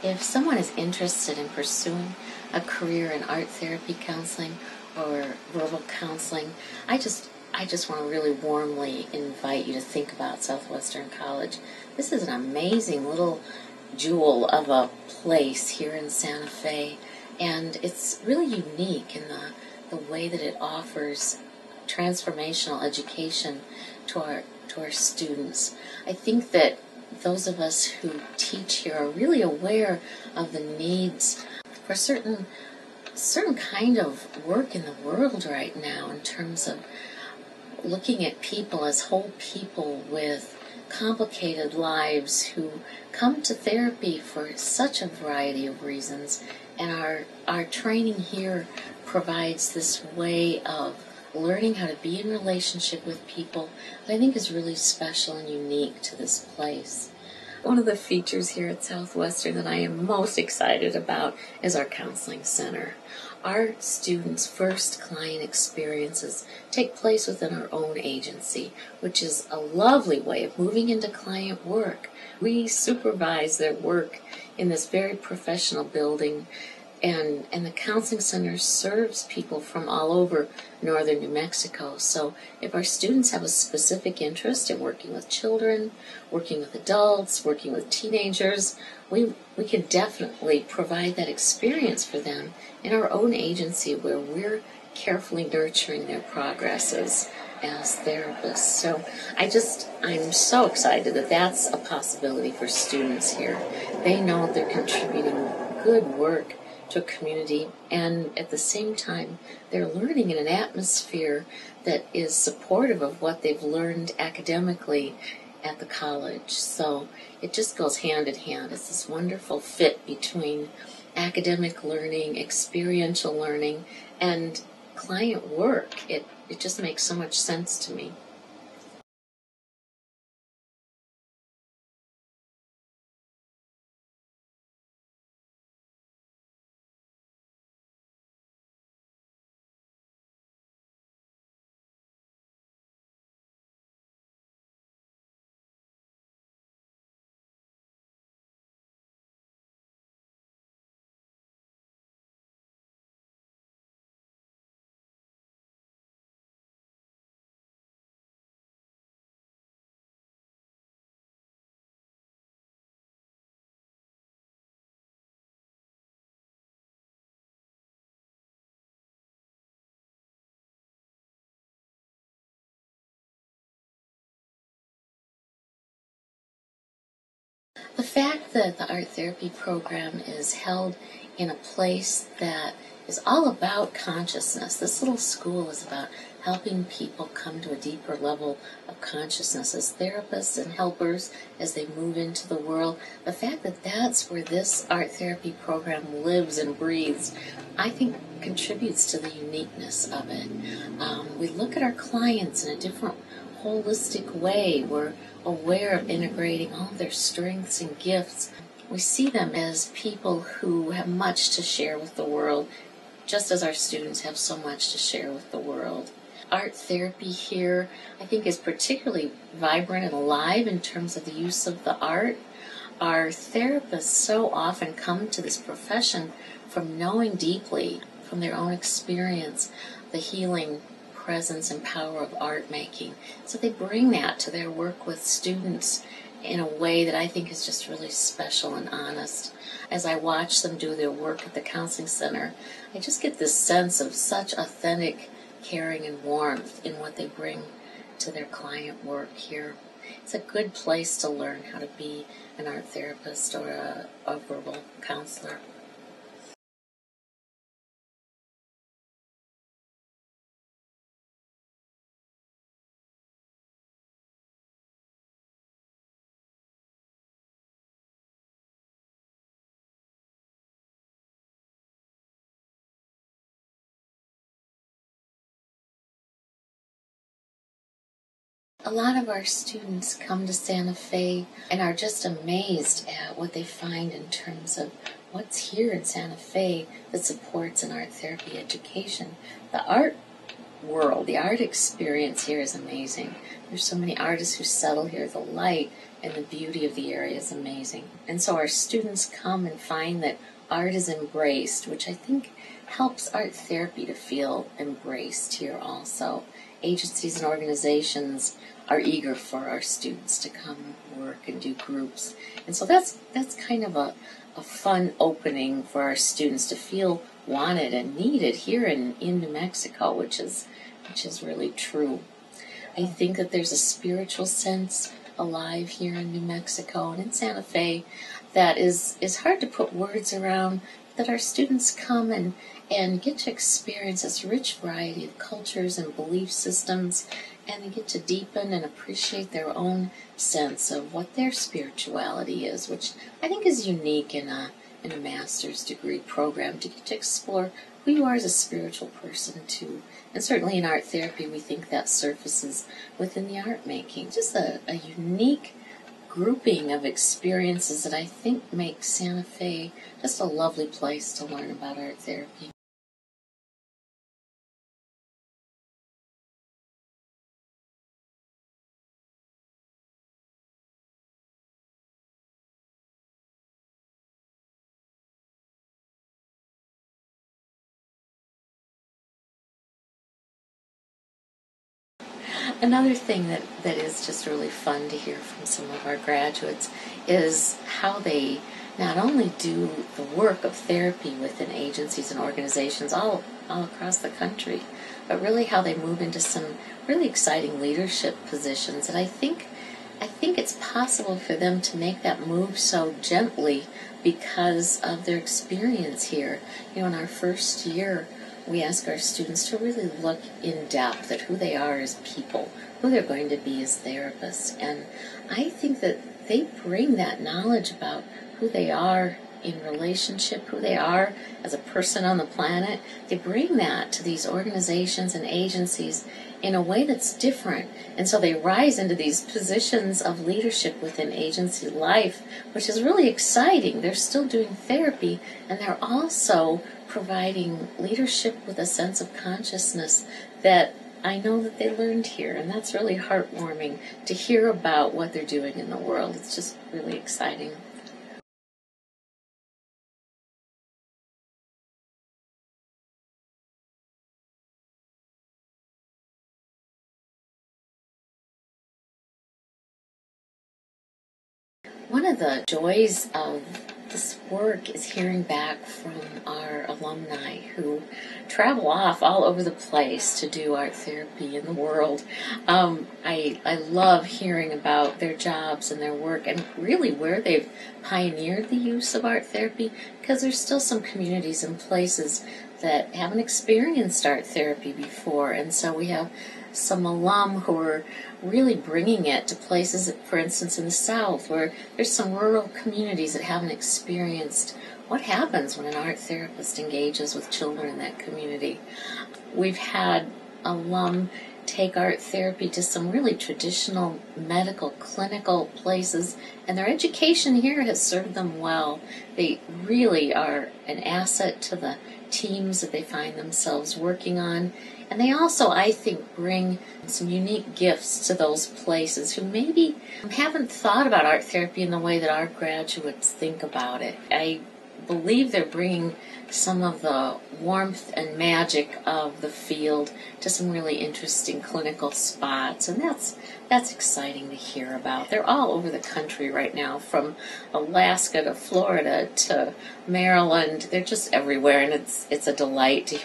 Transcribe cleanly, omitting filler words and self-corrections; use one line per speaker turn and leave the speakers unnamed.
if someone is interested in pursuing a career in art therapy counseling or verbal counseling, I just want to really warmly invite you to think about Southwestern College. This is an amazing little jewel of a place here in Santa Fe, and it's really unique in the way that it offers transformational education to our students. I think that those of us who teach here are really aware of the needs for certain kind of work in the world right now, in terms of looking at people as whole people with complicated lives who come to therapy for such a variety of reasons. And our training here provides this way of learning how to be in relationship with people that I think is really special and unique to this place. One of the features here at Southwestern that I am most excited about is our counseling center. Our students' first client experiences take place within our own agency, which is a lovely way of moving into client work. We supervise their work in this very professional building, and the counseling center serves people from all over northern New Mexico. So if our students have a specific interest in working with children, working with adults, working with teenagers, we can definitely provide that experience for them in our own agency, where we're carefully nurturing their progresses as therapists. So I'm so excited that that's a possibility for students here. They know they're contributing good work to a community, and at the same time they're learning in an atmosphere that is supportive of what they've learned academically at the college. So it just goes hand in hand. It's this wonderful fit between academic learning, experiential learning, and client work. It just makes so much sense to me. The fact that the art therapy program is held in a place that is all about consciousness. This little school is about helping people come to a deeper level of consciousness as therapists and helpers as they move into the world. The fact that that's where this art therapy program lives and breathes, I think contributes to the uniqueness of it. We look at our clients in a different holistic way. We're aware of integrating all of their strengths and gifts. We see them as people who have much to share with the world, just as our students have so much to share with the world. Art therapy here, I think, is particularly vibrant and alive in terms of the use of the art. Our therapists so often come to this profession from knowing deeply, from their own experience, the healing presence and power of art making. So they bring that to their work with students in a way that I think is just really special and honest. As I watch them do their work at the counseling center, I just get this sense of such authentic caring and warmth in what they bring to their client work here. It's a good place to learn how to be an art therapist or a verbal counselor. A lot of our students come to Santa Fe and are just amazed at what they find in terms of what's here in Santa Fe that supports an art therapy education. The art world. The art experience here is amazing. There's so many artists who settle here. The light and the beauty of the area is amazing. And so our students come and find that art is embraced, which I think helps art therapy to feel embraced here also. Agencies and organizations are eager for our students to come and work and do groups. And so that's kind of a fun opening for our students to feel wanted and needed here in New Mexico, which is really true. I think that there's a spiritual sense alive here in New Mexico and in Santa Fe that is hard to put words around, that our students come and get to experience this rich variety of cultures and belief systems, and they get to deepen and appreciate their own sense of what their spirituality is, which I think is unique in a master's degree program, to get to explore who you are as a spiritual person too. And certainly in art therapy, we think that surfaces within the art making. Just a unique grouping of experiences that I think makes Santa Fe just a lovely place to learn about art therapy. Another thing that is just really fun to hear from some of our graduates is how they not only do the work of therapy within agencies and organizations all across the country, but really how they move into some really exciting leadership positions. And I think it's possible for them to make that move so gently because of their experience here. You know, in our first year, we ask our students to really look in depth at who they are as people, who they're going to be as therapists. And I think that they bring that knowledge about who they are in relationship, who they are as a person on the planet. They bring that to these organizations and agencies in a way that's different. And so they rise into these positions of leadership within agency life, which is really exciting. They're still doing therapy, and they're also providing leadership with a sense of consciousness that I know that they learned here. And that's really heartwarming to hear about what they're doing in the world. It's just really exciting. One of the joys of this work is hearing back from our alumni who travel off all over the place to do art therapy in the world. I love hearing about their jobs and their work and really where they've pioneered the use of art therapy, because there's still some communities and places that haven't experienced art therapy before. And so we have some alum who are really bringing it to places, for instance, in the South, where there's some rural communities that haven't experienced what happens when an art therapist engages with children in that community. We've had alum take art therapy to some really traditional medical clinical places, and their education here has served them well. They really are an asset to the teams that they find themselves working on. And they also, I think, bring some unique gifts to those places who maybe haven't thought about art therapy in the way that our graduates think about it. I believe they're bringing some of the warmth and magic of the field to some really interesting clinical spots, and that's exciting to hear about. They're all over the country right now, from Alaska to Florida to Maryland. They're just everywhere, and it's a delight to hear